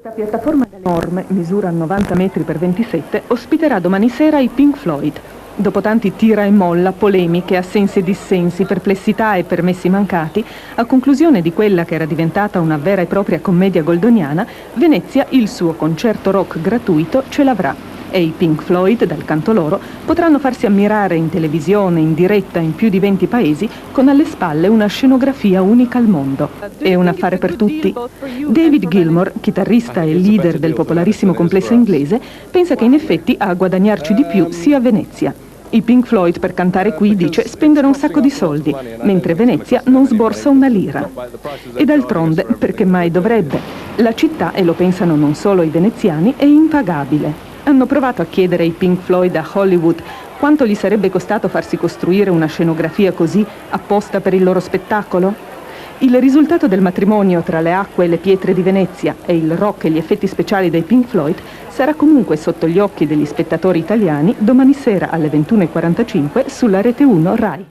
Questa piattaforma enorme, misura 90 metri per 27, ospiterà domani sera i Pink Floyd. Dopo tanti tira e molla, polemiche, assensi e dissensi, perplessità e permessi mancati, a conclusione di quella che era diventata una vera e propria commedia goldoniana, Venezia il suo concerto rock gratuito ce l'avrà. E i Pink Floyd, dal canto loro, potranno farsi ammirare in televisione, in diretta in più di 20 paesi, con alle spalle una scenografia unica al mondo. È un affare per tutti. David Gilmour, chitarrista e leader del popolarissimo complesso inglese, pensa che in effetti a guadagnarci di più sia Venezia. I Pink Floyd per cantare qui, dice, spendono un sacco di soldi, mentre Venezia non sborsa una lira. E d'altronde, perché mai dovrebbe? La città, e lo pensano non solo i veneziani, è impagabile. Hanno provato a chiedere ai Pink Floyd a Hollywood quanto gli sarebbe costato farsi costruire una scenografia così apposta per il loro spettacolo? Il risultato del matrimonio tra le acque e le pietre di Venezia e il rock e gli effetti speciali dei Pink Floyd sarà comunque sotto gli occhi degli spettatori italiani domani sera alle 21:45 sulla Rete 1 Rai.